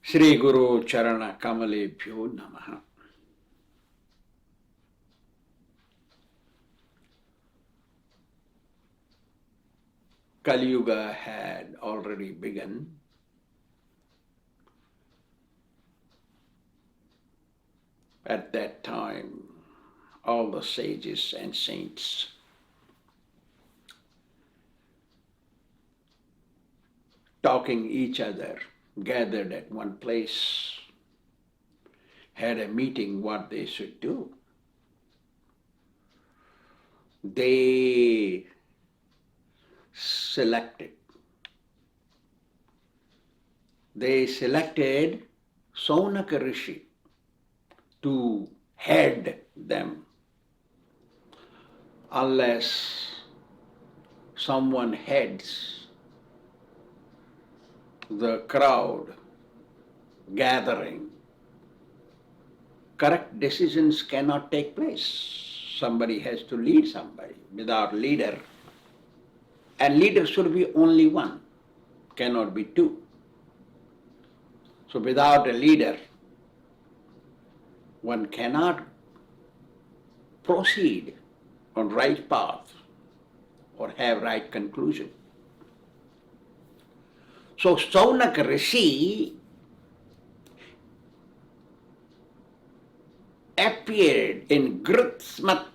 Shri Guru Charana Kamalebhyo Namaha. Kali Yuga had already begun. At that time, all the sages and saints talking each other, gathered at one place, had a meeting what they should do. They selected Saunaka Rishi to head them, unless someone heads the crowd gathering, correct decisions cannot take place. Somebody has to lead somebody. Without leader, and leader should be only one, cannot be two. So without a leader, one cannot proceed on right path or have right conclusion. So Saunaka Rishi appeared in Kṛṣṇa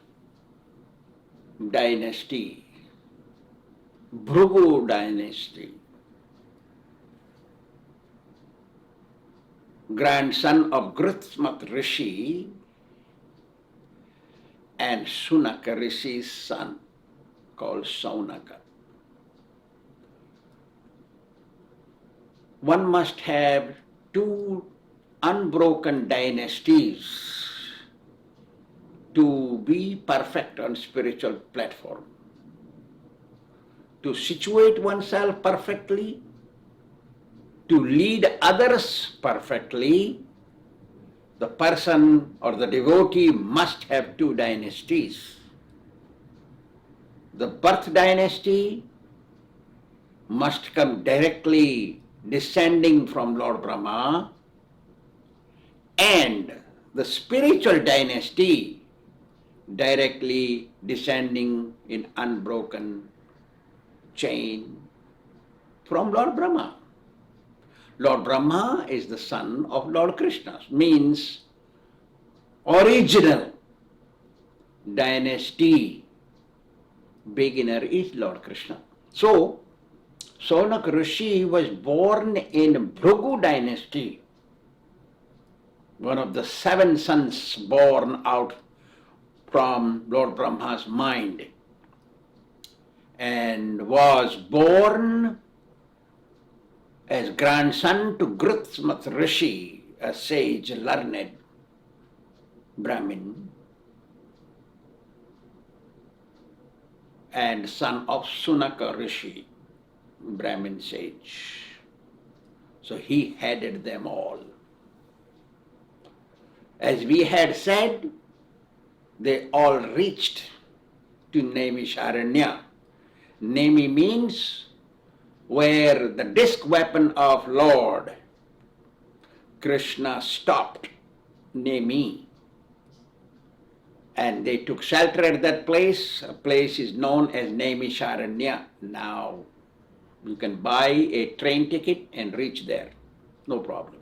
dynasty, Bhrigu dynasty, grandson of Kṛṣṇa Rishi and Sunaka Rishi's son, called Saunaka. One must have two unbroken dynasties to be perfect on spiritual platform. To situate oneself perfectly, to lead others perfectly, the person or the devotee must have two dynasties. The birth dynasty must come directly descending from Lord Brahma, and the spiritual dynasty directly descending in unbroken chain from Lord Brahma. Lord Brahma is the son of Lord Kṛṣṇa, means original dynasty beginner is Lord Kṛṣṇa. So, Saunaka Rishi was born in Bhrigu dynasty, one of the 7 sons born out from Lord Brahma's mind, and was born as grandson to Kṛṣṇa Rishi, a sage, learned Brahmin, and son of Sunaka Rishi, Brahmin sage. So he headed them all. As we had said, they all reached to Naimisharanya. Nemi means where the disc weapon of Lord Kṛṣṇa stopped, Nemi. And they took shelter at that place. A place is known as Naimisharanya. Now you can buy a train ticket and reach there, no problem.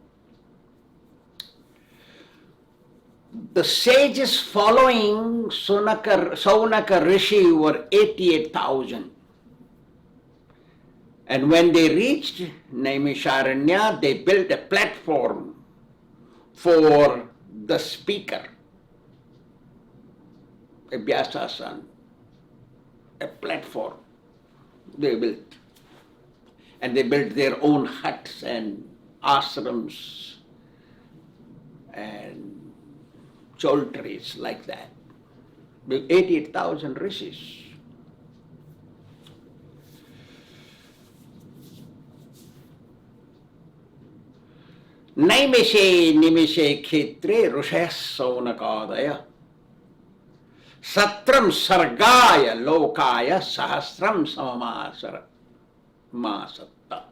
The sages following Saunaka Rishi were 88,000. And when they reached Naimisharanya, they built a platform for the speaker, a Vyasasan, a platform they built. And they built their own huts and ashrams and choultries like that. With 88,000 rishis. Naimishe nimishe khetre rushaya saunakadaya satram sargaya lokaya sahasram samamasara masatta.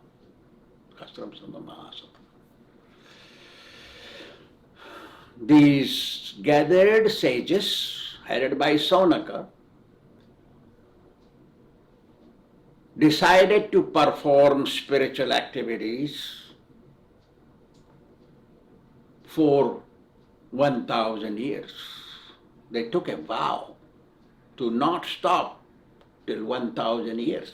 Sahasram samamasata. these gathered sages, headed by Saunaka, decided to perform spiritual activities for 1,000 years. They took a vow to not stop till 1,000 years.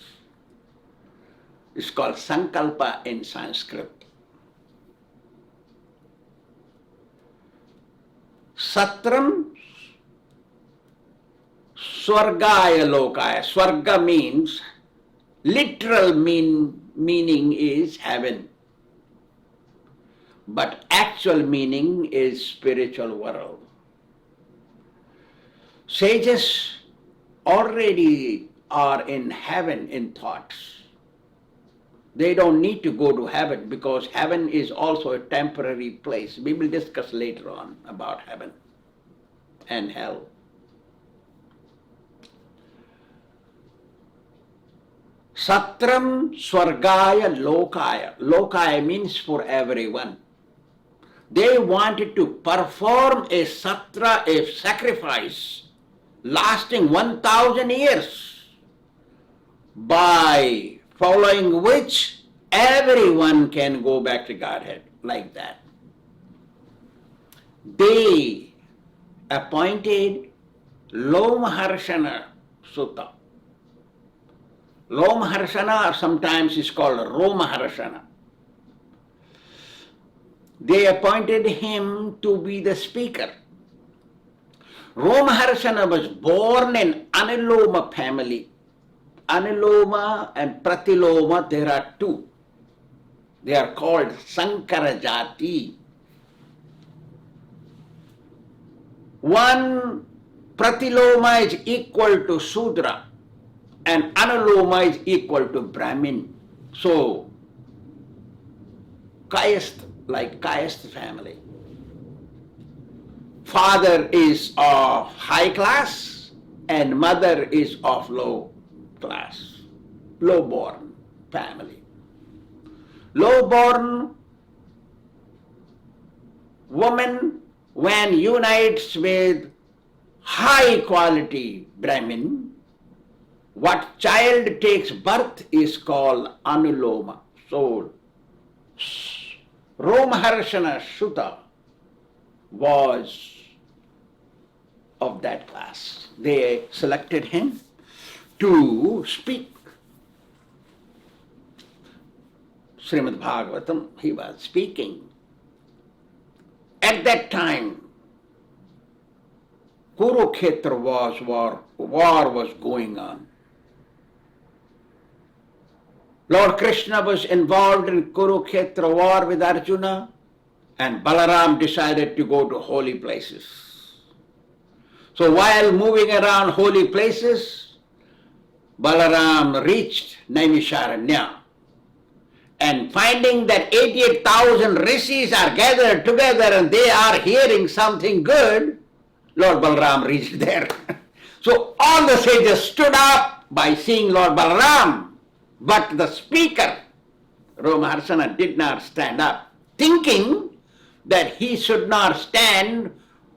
It's called Sankalpa in Sanskrit. Satram Swargaya Lokaya. Swarga means, literal meaning is heaven. But actual meaning is spiritual world. Sages already are in heaven in thoughts. They don't need to go to heaven because heaven is also a temporary place. We will discuss later on about heaven and hell. Satram Swargaya Lokaya. Lokaya means for everyone. They wanted to perform a satra, a sacrifice, lasting 1,000 years, by following which everyone can go back to Godhead, like that. They appointed Lomaharshana Sutta. Lomaharshana, or sometimes is called Romaharshana. They appointed him to be the speaker. Romaharshana was born in Aniloma family. Aniloma and Pratiloma, there are two. They are called Sankarajati. One Pratiloma is equal to Sudra and Anuloma is equal to Brahmin. So, like Kayast family. Father is of high class and mother is of low class, low-born family. Low-born woman, when unites with high-quality Brahmin, what child takes birth is called Anuloma. So, Romaharshana Sutta was of that class. They selected him to speak Śrīmad Bhāgavatam. He was speaking. At that time, Kurukshetra war was going on. Lord Kṛṣṇa was involved in Kurukshetra war with Arjuna, and Balarām decided to go to holy places. So while moving around holy places, Balarām reached Naimisharanya, and finding that 88,000 rishis are gathered together and they are hearing something good, Lord Balarām reached there. So all the sages stood up by seeing Lord Balarām, but the speaker, Romaharshana, did not stand up, thinking that he should not stand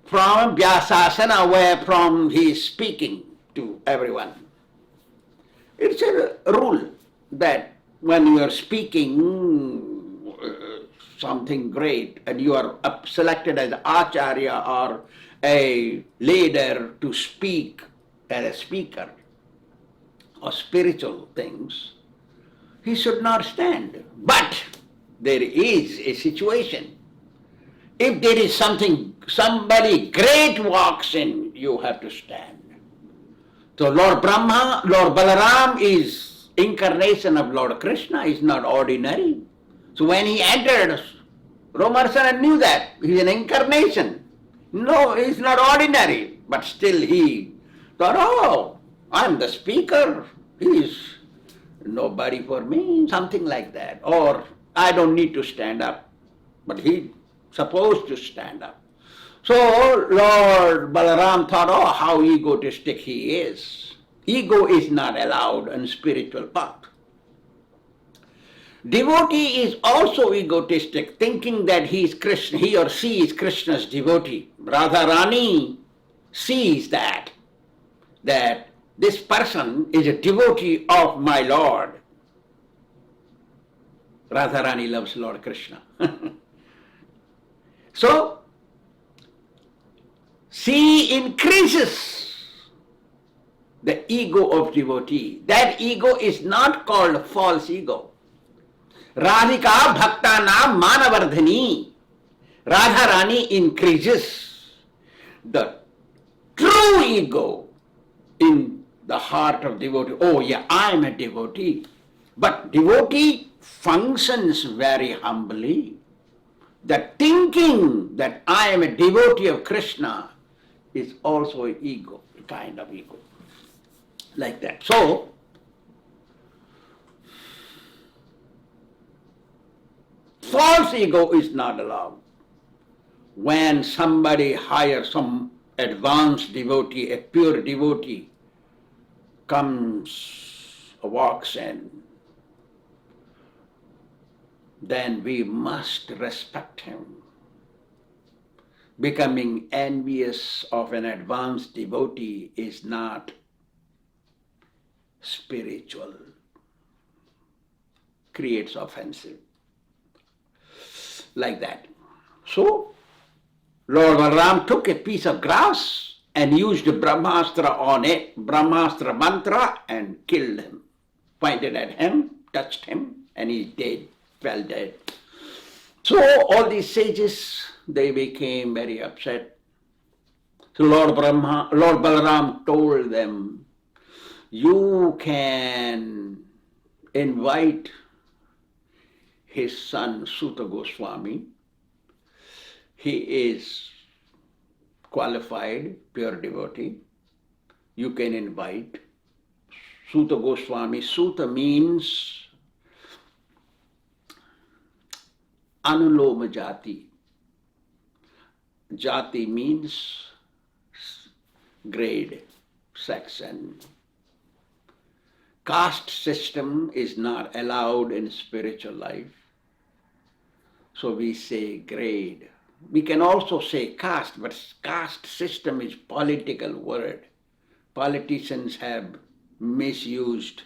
from Vyasasana where from he is speaking to everyone. It's a rule that when you are speaking something great and you are selected as Āchārya or a leader to speak as a speaker or spiritual things, he should not stand. But there is a situation. If there is somebody great walks in, you have to stand. So Lord Balarām is incarnation of Lord Kṛṣṇa, is not ordinary. So when he entered, Romaharshana knew that he is an incarnation. No, he is not ordinary. But still he thought, oh, I'm the speaker. He is nobody for me, something like that. Or I don't need to stand up. But he supposed to stand up. So Lord Balarām thought, oh, how egotistic he is. Ego is not allowed in spiritual path. Devotee is also egotistic, thinking that he is Krishna, he or she is Krishna's devotee. Radharani sees that this person is a devotee of my Lord. Radharani loves Lord Krishna. So, she increases the ego of devotee. That ego is not called false ego. Radhika Bhakta Nam Manavardhani. Radharani increases the true ego in the heart of devotee. Oh yeah, I am a devotee. But devotee functions very humbly. The thinking that I am a devotee of Krishna is also an ego, a kind of ego. Like that. So, false ego is not allowed. When somebody hires some advanced devotee, a pure devotee, comes, walks in, then we must respect him. Becoming envious of an advanced devotee is not spiritual, creates offensive. Like that. So, Lord Balarām took a piece of grass and used Brahmastra on it, Brahmastra mantra, and killed him. Pointed at him, touched him, and he dead, fell dead. So all these sages, they became very upset. So Lord Balarām told them, you can invite his son Suta Goswami. He is qualified, pure devotee. You can invite Suta Goswami. Suta means Anuloma Jati. Jati means grade, section. Caste system is not allowed in spiritual life. So we say grade. We can also say caste, but caste system is political word. Politicians have misused,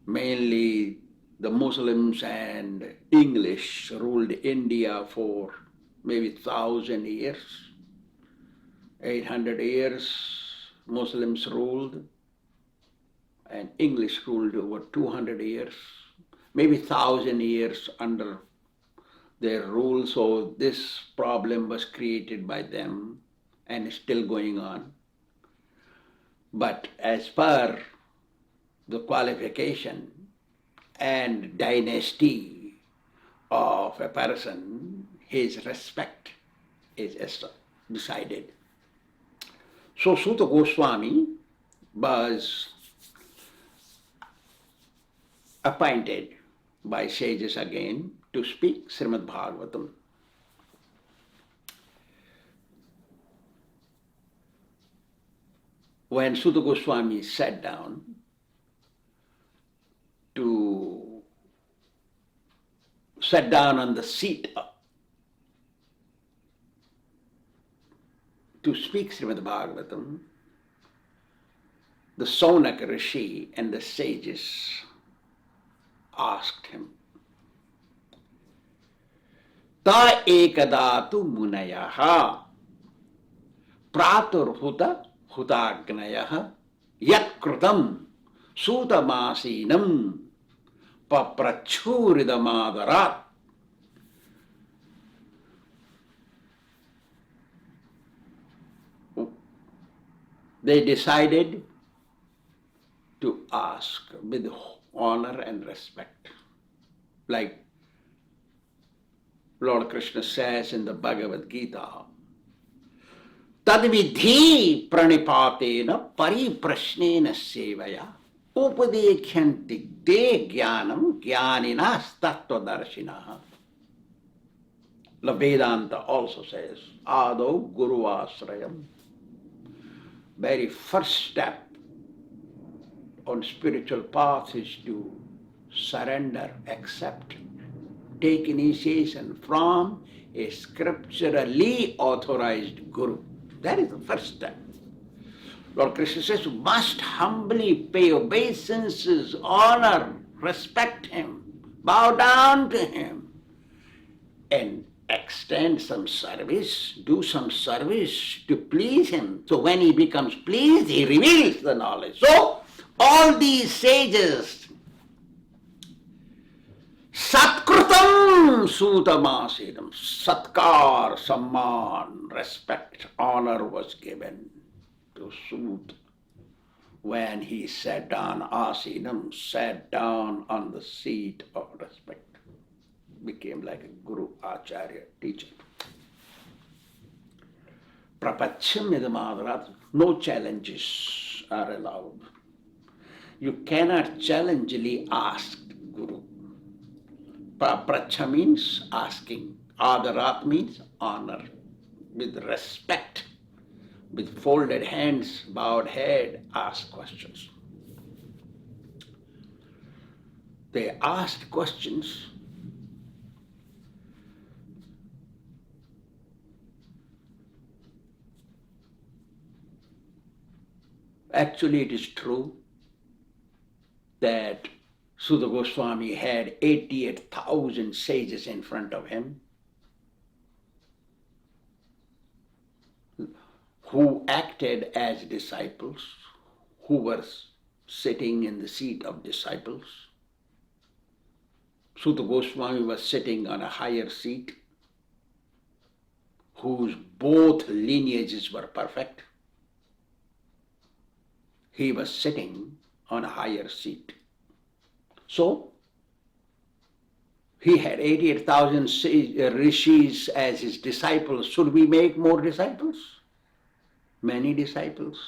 mainly the Muslims and English ruled India for maybe 1,000 years, 800 years Muslims ruled, and English ruled over 200 years, maybe 1,000 years under their rule. So this problem was created by them and is still going on. But as per the qualification and dynasty of a person, his respect is decided. So Suta Goswami was appointed by sages again to speak Śrīmad Bhāgavatam. When Suta Goswami sat down on the seat to speak Śrīmad Bhāgavatam, the Saunaka Rishi and the sages asked him, Ta ekadatu munayaha praturhuta hutagnayaha yat krutam sutamasinam paprachuridamadarat. They decided to ask with honor and respect. Like Lord Kṛṣṇa says in the Bhagavad Gita, Tadvidhi pranipatena pariprashnena sevaya upadekyanti te jnanam jnaninas tattvadarshinaha. The Vedanta also says, Ado Guru Asrayam. Very first step on spiritual path is to surrender, accept, take initiation from a scripturally authorized guru. That is the first step. Lord Krishna says, you must humbly pay obeisances, honor, respect him, bow down to him, and extend some service, do some service to please him. So when he becomes pleased, he reveals the knowledge. So all these sages, Satkrutam Sutamasidam, Satkar, Samman, respect, honor was given to Sut when he sat down, Asinam, sat down on the seat of respect. Became like a guru, Āchārya, teacher. Prapachyam idamādrat, no challenges are allowed. You cannot challengingly ask guru. Pracha means asking. Adarat means honor. With respect, with folded hands, bowed head, ask questions. They asked questions. Actually, it is true that Sutta Goswami had 88,000 sages in front of him who acted as disciples, who were sitting in the seat of disciples. Sutta Goswami was sitting on a higher seat, whose both lineages were perfect. He was sitting on a higher seat. So, he had 88,000 rishis as his disciples. Should we make more disciples? Many disciples.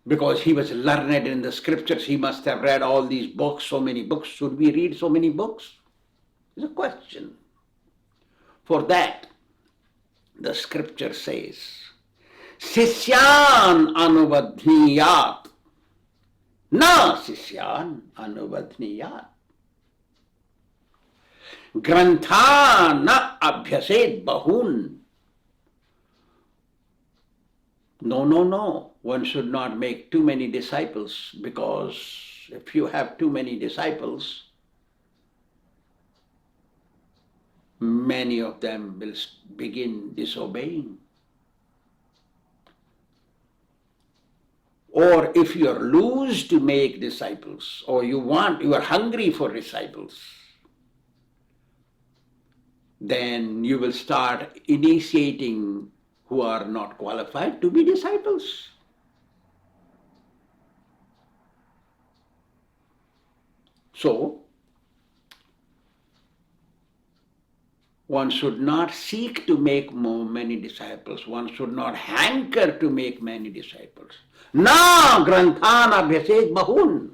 Because he was learned in the scriptures, he must have read all these books, so many books. Should we read so many books? It's a question. For that, the scripture says, Sisyan anuvadhniyat. Na sisyan anuvadhniyat. Grantha na abhyased bahun. No. One should not make too many disciples, because if you have too many disciples, many of them will begin disobeying. Or if you are loose to make disciples, or you are hungry for disciples, then you will start initiating who are not qualified to be disciples. So, one should not seek to make many disciples. One should not hanker to make many disciples. Na granthan abhyased bahun.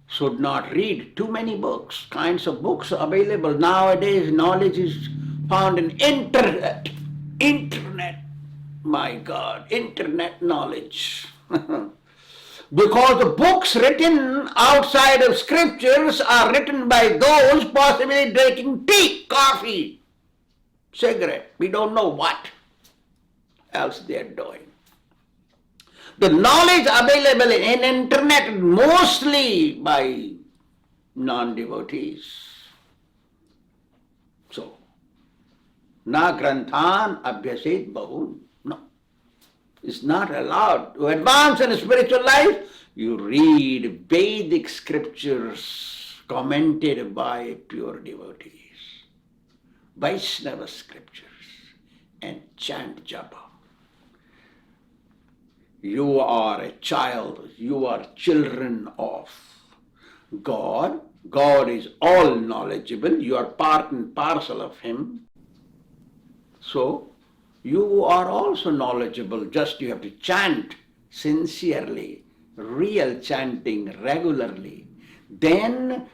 Should not read too many books. Kinds of books are available. Nowadays, knowledge is found in internet. Internet. My God, internet knowledge. Because the books written outside of scriptures are written by those possibly drinking tea, coffee, cigarette. We don't know what else they are doing. The knowledge available in internet mostly by non-devotees. So, na granthan abhyased bahun. No. It's not allowed. To advance in spiritual life, you read Vedic scriptures commented by pure devotees, Vaishnava scriptures, and chant japa. You are a child, you are children of God. God is all knowledgeable, you are part and parcel of Him. So, you are also knowledgeable, just you have to chant sincerely, real chanting regularly. Then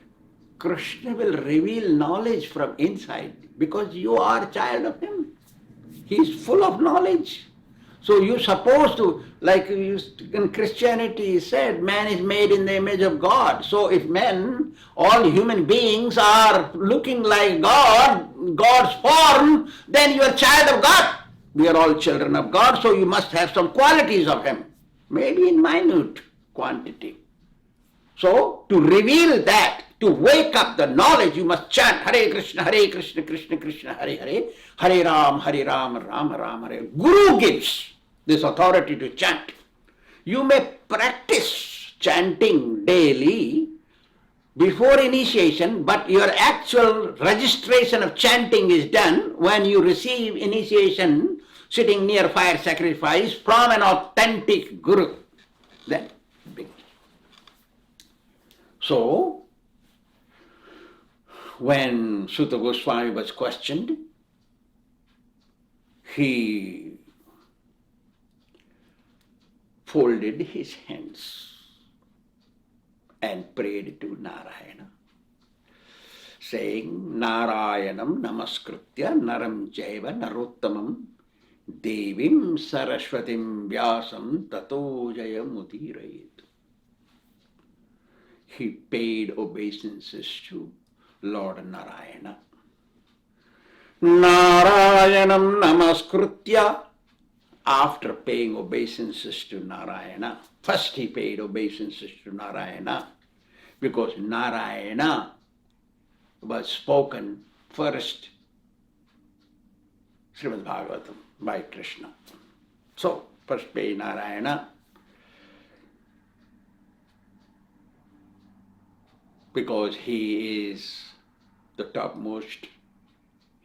Kṛṣṇa will reveal knowledge from inside, because you are a child of Him. He is full of knowledge. So you're supposed to, like in Christianity said, man is made in the image of God. So if men, all human beings are looking like God, God's form, then you are a child of God. We are all children of God, so you must have some qualities of Him, maybe in minute quantity. So to reveal that, to wake up the knowledge, you must chant Hare Krishna, Krishna Krishna, Hare Hare, Hare Ram, Ram Ram, Hare. Guru gives this authority to chant. You may practice chanting daily before initiation, but your actual registration of chanting is done when you receive initiation sitting near fire sacrifice from an authentic guru. Then begin. So, when Sutta Goswami was questioned, he folded his hands and prayed to Narayana, saying, Narayanam namaskritya naram jaiva narottamam devim saraswatim vyasam tato jayamudirayet. He paid obeisances to Lord Narayana. Narayanam namaskritya. After paying obeisances to Narayana, first he paid obeisances to Narayana, because Narayana was spoken first, Śrīmad Bhāgavatam, by Kṛṣṇa. So, first pay Narayana, because he is the topmost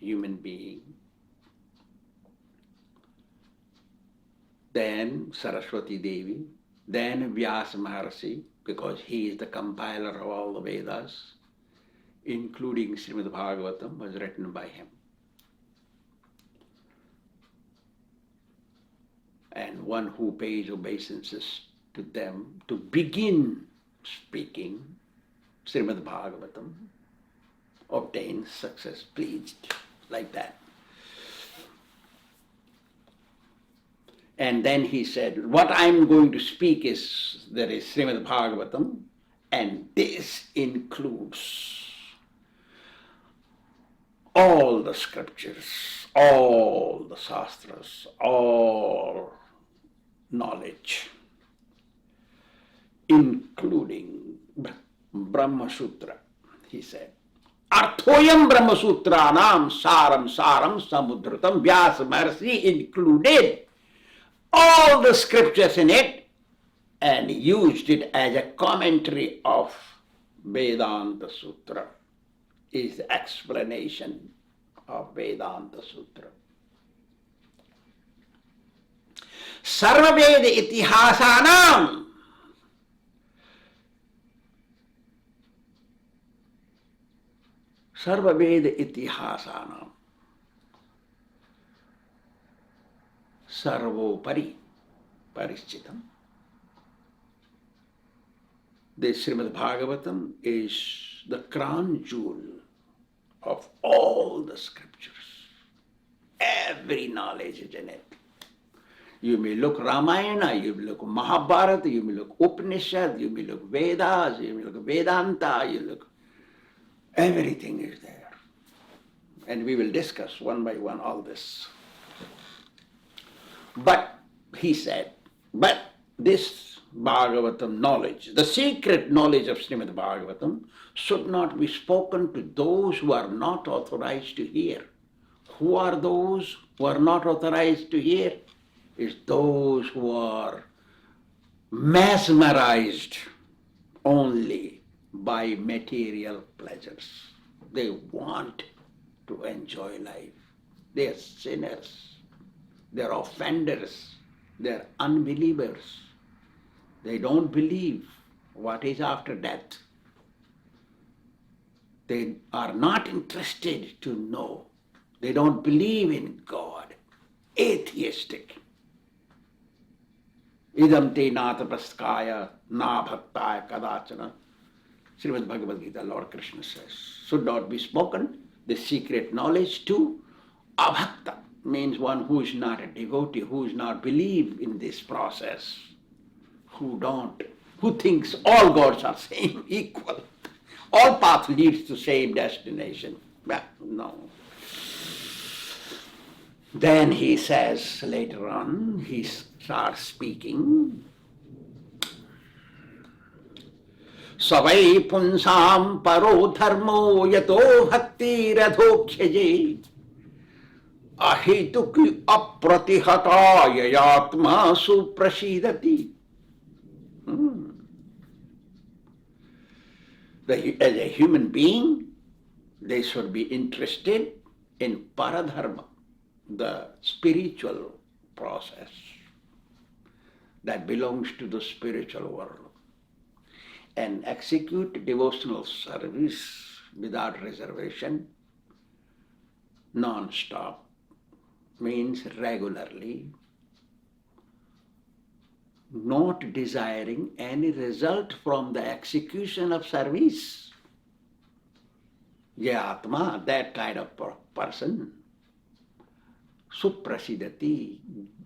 human being. Then Saraswati Devi, then Vyasa Maharshi, because he is the compiler of all the Vedas, including Śrīmad Bhāgavatam, was written by him. And one who pays obeisances to them to begin speaking Śrīmad Bhāgavatam obtains success, pleased, like that. And then he said, what I'm going to speak is, there is Śrīmad Bhāgavatam, and this includes all the scriptures, all the shastras, all knowledge, including Brahma Sutra, he said. Arthoyam Brahma Sutranam saram samudritam Vyasa Maharshi included all the scriptures in it and used it as a commentary of Vedanta Sutra, is the explanation of Vedanta Sutra. Sarva Veda Itihasanam. Sarva Veda Itihasanam. Sarvopari Parischitam. This Śrīmad Bhāgavatam is the crown jewel of all the scriptures. Every knowledge is in it. You may look Ramayana, you may look Mahabharata, you may look Upanishad, you may look Vedas, you may look Vedanta, you look... Everything is there. And we will discuss one by one all this. But, he said, but this Bhagavatam knowledge, the secret knowledge of Śrīmad Bhāgavatam, should not be spoken to those who are not authorized to hear. Who are those who are not authorized to hear? It's those who are mesmerized only by material pleasures. They want to enjoy life. They are sinners. They are offenders. They are unbelievers. They don't believe what is after death. They are not interested to know. They don't believe in God. Atheistic. Idam te natapaskaya na bhaktaya kadachana. Śrīmad Bhagavad Gita, Lord Kṛṣṇa says, should not be spoken, the secret knowledge to abhakta. means one who is not a devotee, who is not believe in this process, who thinks all gods are same, equal. All path leads to same destination. Well, no. Then he says later on, he starts speaking. Savai punsam paro dharmo yato bhakti radhokyaje ahituki apratihata yayatma suprasidati. As a human being, they should be interested in paradharma, the spiritual process that belongs to the spiritual world, and execute devotional service without reservation, non-stop, means regularly, not desiring any result from the execution of service. Yatma, that kind of person, suprasidati,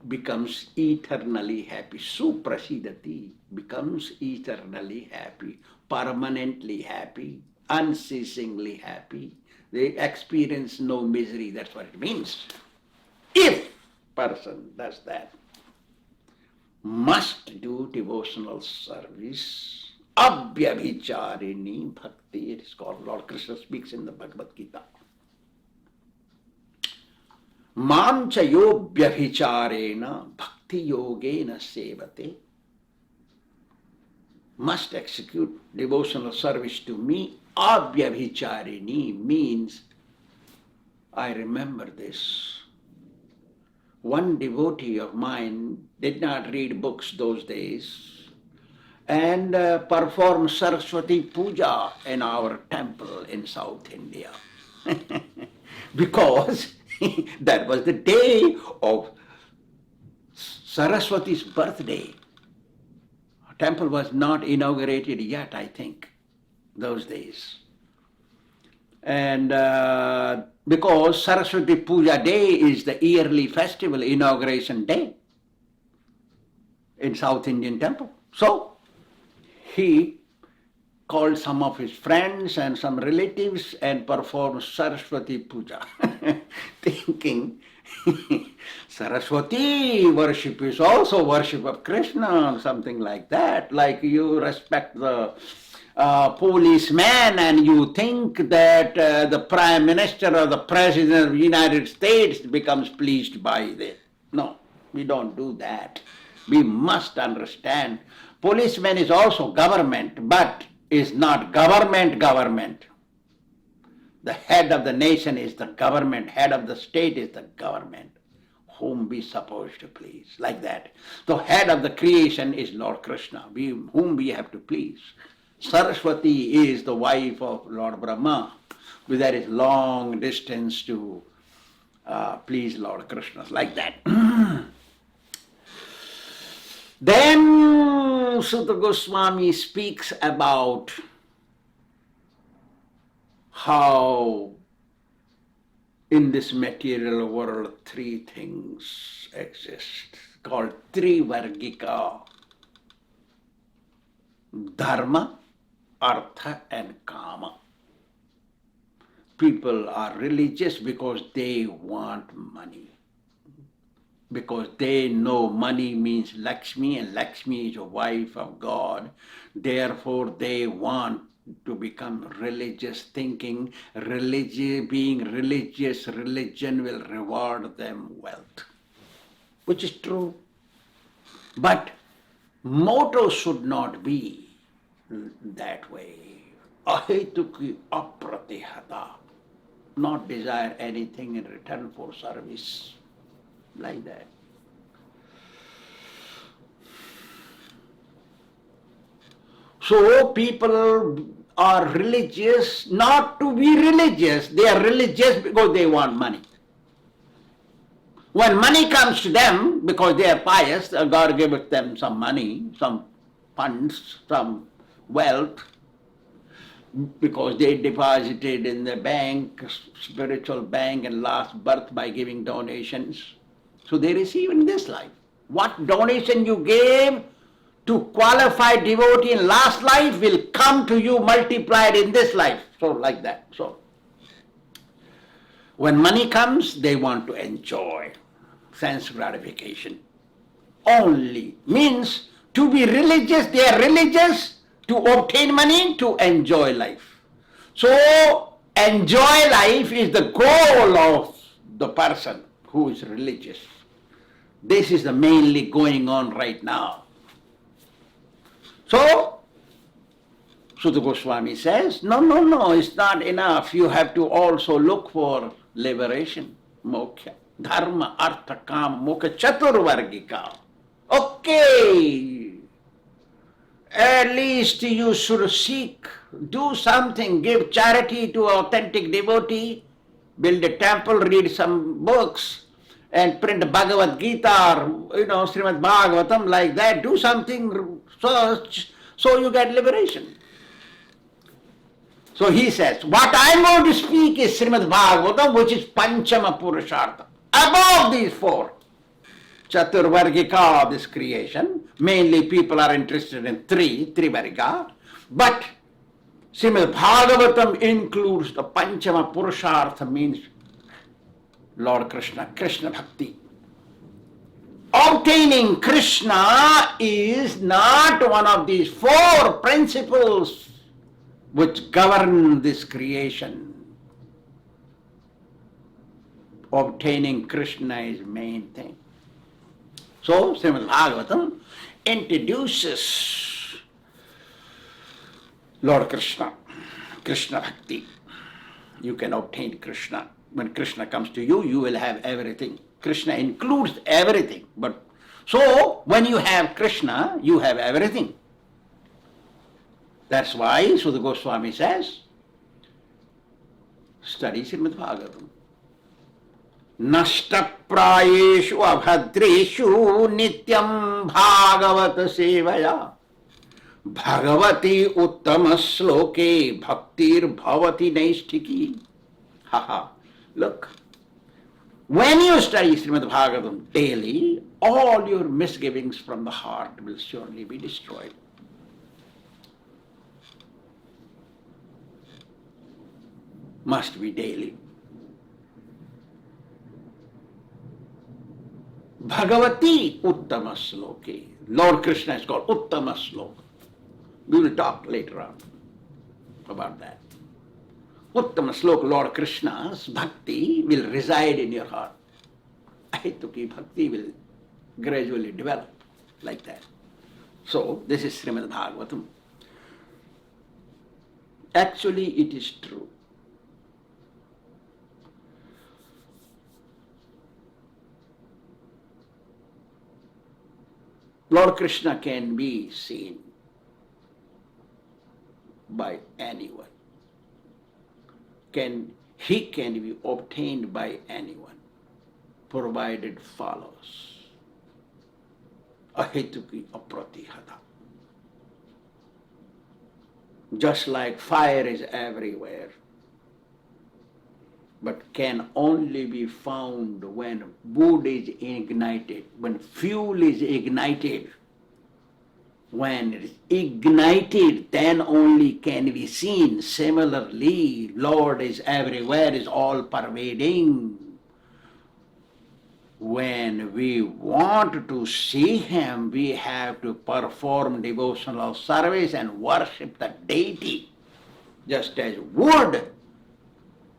becomes eternally happy. Suprasidati becomes eternally happy, permanently happy, unceasingly happy. They experience no misery, that's what it means. If person does that, must do devotional service, abhyabhicharini bhakti, it is called. Lord Krishna speaks in the Bhagavad Gita. Mamcha yobhyabhicharena bhakti yogena sevate, must execute devotional service to me. Abhyabhicharini means, I remember this. One devotee of mine did not read books those days and performed Saraswati Puja in our temple in South India. Because that was the day of Saraswati's birthday. Temple was not inaugurated yet, I think, those days. And because Saraswati Puja Day is the yearly festival, inauguration day in South Indian temple. So he called some of his friends and some relatives and performed Saraswati Puja, thinking Saraswati worship is also worship of Kṛṣṇa, something like that, like you respect the policeman and you think that the Prime Minister or the President of the United States becomes pleased by it. No, we don't do that. We must understand policeman is also government, but is not government. The head of the nation is the government, head of the state is the government, whom we supposed to please, like that. The head of the creation is Lord Kṛṣṇa, whom we have to please. Saraswati is the wife of Lord Brahma, but there is long distance to please Lord Kṛṣṇa, like that. Then Sutta Goswami speaks about how in this material world three things exist, called Trivargika: Dharma, Artha and Kāma. People are religious because they want money, because they know money means Lakshmi, and Lakshmi is a wife of God. Therefore they want to become religious, thinking being religious, religion will reward them wealth, which is true. But motto should not be that way. Ahituki apratihata, not desire anything in return for service, like that. So people are religious not to be religious. They are religious because they want money. When money comes to them, because they are pious, God gives them some money, some funds, some wealth, because they deposited in the bank, spiritual bank, and last birth by giving donations. So they receive in this life. What donation you gave to qualified devotee in last life will come to you multiplied in this life. So like that. So when money comes, they want to enjoy sense gratification. Only means to be religious, they are religious to obtain money, to enjoy life. So enjoy life is the goal of the person who is religious. This is the mainly going on right now. So Sutta Goswami says, no, it's not enough. You have to also look for liberation, moksha, dharma, artha, kāma, moksha, chaturvargika. Okay, at least you should seek, do something, give charity to authentic devotee, build a temple, read some books, and print Bhagavad Gita or, Śrīmad Bhāgavatam like that. Do something so you get liberation. So he says, what I'm going to speak is Śrīmad Bhāgavatam, which is Panchama Purushartha. Above these four, Chaturvargika of this creation, mainly people are interested in three Varga, but Śrīmad Bhāgavatam includes the Panchama Purushartha, means Lord Kṛṣṇa, Kṛṣṇa Bhakti. Obtaining Kṛṣṇa is not one of these four principles which govern this creation. Obtaining Kṛṣṇa is main thing. So, Śrīmad Bhāgavatam introduces Lord Kṛṣṇa, Kṛṣṇa Bhakti. You can obtain Kṛṣṇa. When Kṛṣṇa comes to you, you will have everything. Kṛṣṇa includes everything. But so, when you have Kṛṣṇa, you have everything. That's why Sutta Goswami says, study Śrīmad Bhāgavatam. Nashta prayeshu abhadreshu nityam bhagavata sevaya bhagavati uttama sloke bhaktir bhavati naisthiki. Haha. Look, when you study Śrīmad Bhāgavatam daily, all your misgivings from the heart will surely be destroyed. Must be daily. Bhagavati Uttama Sloke. Lord Kṛṣṇa is called Uttama Sloka. We will talk later on about that. Uttama Sloka, Lord Kṛṣṇa's bhakti will reside in your heart. Ahituki bhakti will gradually develop like that. So, this is Śrīmad Bhāgavatam. Actually, it is true. Lord Kṛṣṇa can be seen by anyone. He can be obtained by anyone, provided follows. Ahituki apratihata. Just like fire is everywhere, but can only be found when wood is ignited, when fuel is ignited. When it is ignited, then only can be seen. Similarly, Lord is everywhere, is all pervading. When we want to see Him, we have to perform devotional service and worship the deity. Just as wood,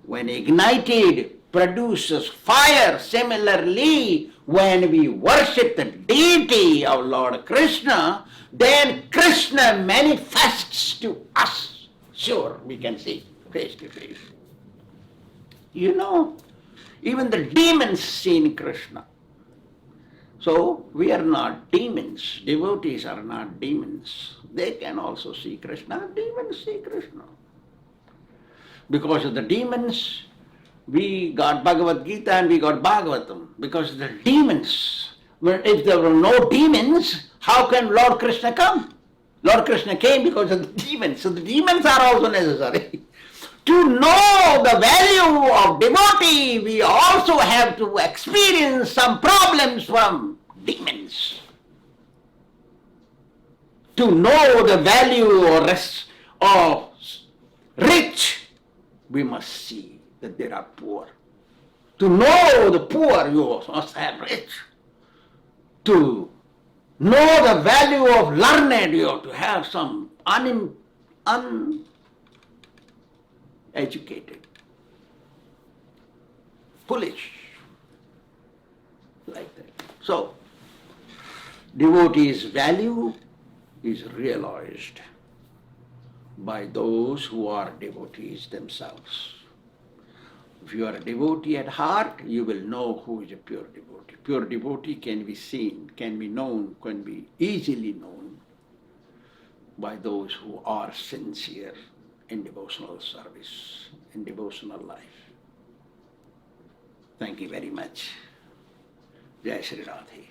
when ignited, produces fire. Similarly, when we worship the deity of Lord Kṛṣṇa, then Kṛṣṇa manifests to us. Sure, we can see face to face. Even the demons see Kṛṣṇa. So, we are not demons. Devotees are not demons. They can also see Kṛṣṇa. Demons see Kṛṣṇa. Because of the demons, we got Bhagavad Gita and we got Bhagavatam. Because of the demons. If there were no demons, how can Lord Kṛṣṇa come? Lord Krishna came because of the demons, so the demons are also necessary. To know the value of devotee, we also have to experience some problems from demons. To know the value of rich, we must see that there are poor. To know the poor, you must have rich. To know the value of learned, you have to have some uneducated, foolish, like that. So, devotee's value is realized by those who are devotees themselves. If you are a devotee at heart, you will know who is a pure devotee. Pure devotee can be seen, can be known, can be easily known by those who are sincere in devotional service, in devotional life. Thank you very much. Jai Shri Radhe.